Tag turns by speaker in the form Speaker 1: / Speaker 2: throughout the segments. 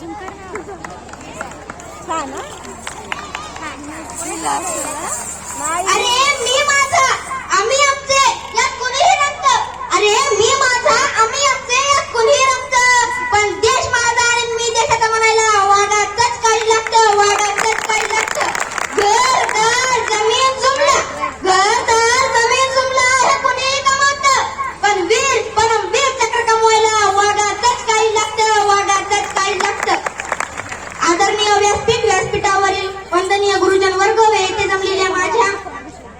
Speaker 1: अरे मी माझा आम्ही आमचे यात कोणीही रक्त. अरे मी माझा आम्ही आमचे यात कोणीही रक्त. पण देश माझा आणि मी देशाचा म्हणायला वागातच काही लागतं. वागातच काही लागतं. घरदार जमीन जुमला. घरदार जमीन जुमला हे कोणीही कमावतं. पण वीर परमवीर चक्र कमवायला वागातच काही लागतं. वागातच काही लागतं. आदरणीय व्यासपीठ व्यासपीठावरील वंदनीय गुरुजन वर्ग व येथे जमलेल्या माझ्या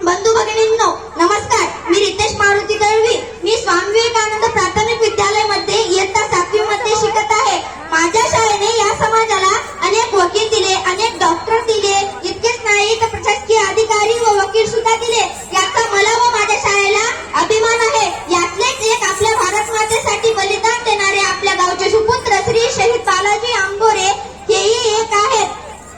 Speaker 1: बंधू भगिनींनो नमस्कार. मी रितेश मारुती दळवी. मी स्वामी विवेकानंद प्राथमिक विद्यालय मध्ये इयत्ता 7वी मध्ये शिकत आहे. माझ्या शाळेने या समाजाला अनेक वकील दिले, अनेक डॉक्टर दिले. इतकेच नाही तर प्रशासकीय अधिकारी व वकील सुद्धा दिले. याचा मला व माझ्या शाळेला अभिमान आहे. यातलेच एक आपल्या भारत मातेसाठी बलिदान देणारे आपल्या गावचे सुपुत्र श्री शहीद बालाजी आंबोरे हेही एक आहेत.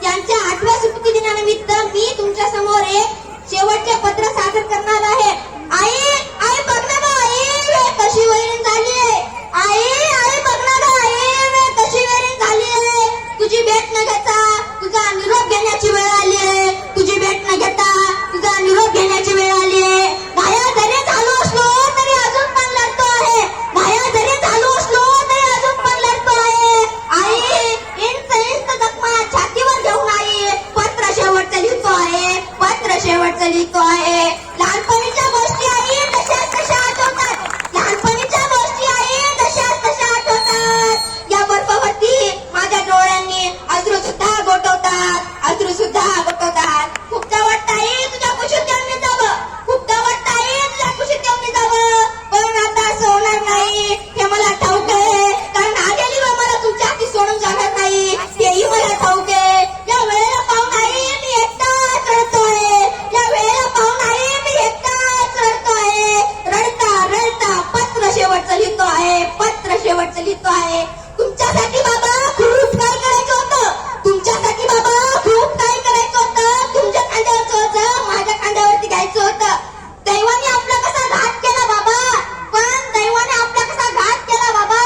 Speaker 1: त्यांच्या 8व्या स्मृती दिनानिमित्त मी तुमच्या समोर एक शेवटचे पत्र सादर करणार आहे. आई आई बघ ना गं, आई कशी वैरण झाली आहे. आई आई बघ ना गं, आई कशी वैरण झाली आहे. तुझी भेट न घेता तुझा निरोप घेण्याची वेळ आली आहे. तुझी भेट न घेता तुझा निरोप घेण्याची वेळ आली आहे. घाया जरी झालो असलो तरी अजून पण लढतो आहे. घाया जरी झालो असलो तरी अजून पण लढतो आहे. आई इंच इंच जखमा छातीवर घेऊन आई पत्र शेवटचं लिहितो आहे. पत्र शेवटचं लिहितो आहे. लहानपणीच्या गोष्टी आई तशाच तशा आठवतात. लहानपणीच्या गोष्टी आई तशाच तशा आठवतात. या बर्फावरती माझ्या डोळ्यांनी अश्रू सुद्धा गोठवतात. अश्रू सुद्धा गोठवतात. खूपदा वाटतं आई तुझ्या कुशीत येऊन मी जावं. खूपदा वाटतं आई तुझ्या कुशीत येऊन मी जावं. पण आता असं होणार नाही हे मला ठाऊक आहे. कारण आलेली व मला तुमच्या हाती सोडून जाणार नाही तेही मला ठाऊक आहे. या वेळेला पाहून आई मी एकटाच रडतोय. या वेळेला पाहून आई मी एकटाच रडतोय. रडता रडता पत्र शेवटचं लिहितो आहे. पत्र शेवटचं लिहितो आहे. तुमच्यासाठी बाबा खूप काय करायचं होतं. तुमच्यासाठी बाबा खूप काय करायचं होतं. तुमच्या खांद्यावरचं होतं माझ्या खांद्यावरती घ्यायचं होतं. दैवाने आपला कसा घात केला बाबा. पण दैवाने आपला कसा घात केला बाबा.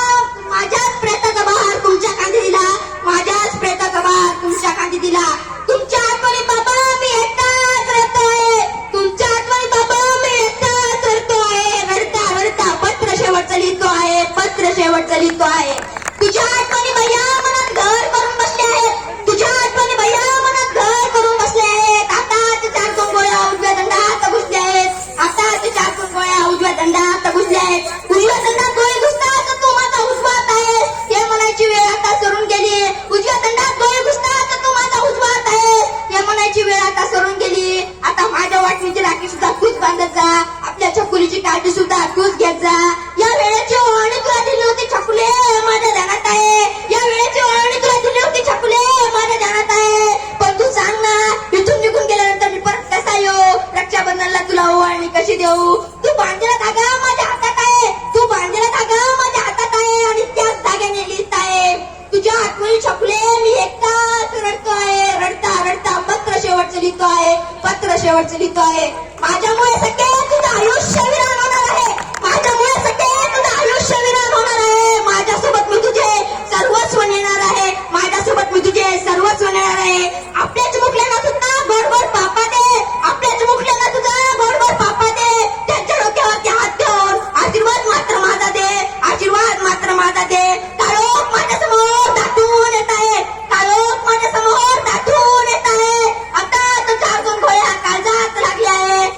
Speaker 1: माझ्याच प्रेताचा बहार तुमच्या खांदी दिला. माझ्याच प्रेताचा बहार तुमच्या खांदी दिला. तुमच्या आठवणी बाबा मी एकटाच रडतोय. तुमच्या आठवणी बाबा मी एकटाच रडतोय. रडता रडता पत्र शेवटचं लिहितो आहे. पत्र शेवटचं लिहितो आहे. तुझ्या आठवणी भैया मनात घर करून बसले आहेत. तुझ्या आठवणी भैया मनात घर करून बसले आहेत. आता ते 4 गोळ्या उजव्या दंडात घुसले आहेत. आता ते 4 गोळ्या उजव्या दंडात घुसले आहेत. उजव्या दंडात गोळी घुसतात तू माझा उजवात आहेस हे म्हणायची वेळ आता सरून गेली. उजव्या दंडात गोळी घुसतात तू माझा उजवात आहेस हे म्हणायची वेळ आता सरून गेली. आता माझ्या वाटणीची राखी सुद्धा तूच बांधत जा. आपल्या छकुलीची काळजी सुद्धा तूच घेत जा. या वेळेची ओवाळणी तुला दिली होती छकुले माझ्या ध्यानात आहे. या वेळेची ओवाळणी तुला दिली होती छकुले माझ्या ध्यानात आहे. पण तू सांग ना इथून निघून गेल्यानंतर मी परत कसा येऊ. रक्षाबंधनला तुला ओवाळणी कशी देऊ. तू बांधलेला धागा माझ्या हातात आहे. तू बांधलेला धागा माझ्या हातात आहे आणि त्याच धाग्याने लिहित आहे. तुझ्या आठवणी छकुले मी एकटाच रडतोय. रडता रडता पत्र शेवटचं लिहितो आहे. पत्र शेवटचं लिहितो आहे. माझ्यामुळे सगळे तुझं आयुष्य विरान होणार आहे. माझ्यामुळे सगळे तुझं आयुष्य विरान होणार आहे. माझ्यासोबत मी तुझे सर्वस्व नेणार आहे. माझ्यासोबत मी तुझे सर्वस्व नेणार आहे. आपल्या चिमुकल्यांना सुद्धा गोडगोड पापा दे. आपल्या चिमुकल्यांना तुझा गोडगोड पापा दे. त्यांच्या डोक्यावरती हात ठेवून आशीर्वाद मात्र माझा दे. आशीर्वाद मात्र माझा दे. काळोख माझ्यासमोर दाटून येत आहे. काळोख माझ्यासमोर दाटून येत आहे. आता तो 4 गोळ्या काळजात लागल्या आहे.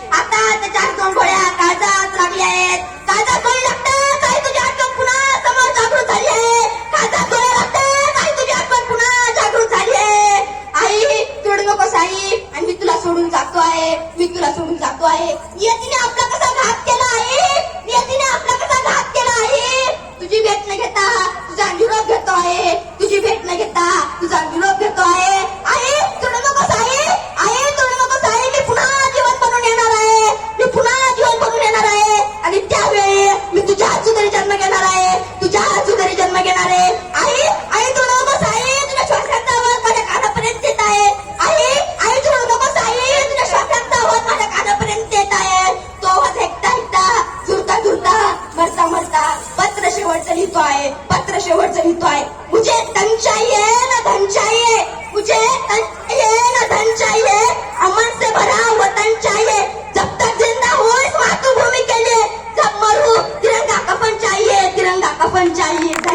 Speaker 1: मुझे तन चाहिए ना धन चाहिए, मुझे तन चाहिए ना धन चाहिए, अमन से भरा वतन चाहिए, जब तक जिंदा हूँ इस मातृभूमि के लिए, जब मरूं तिरंगा कफन चाहिए, तिरंगा कफन चाहिए।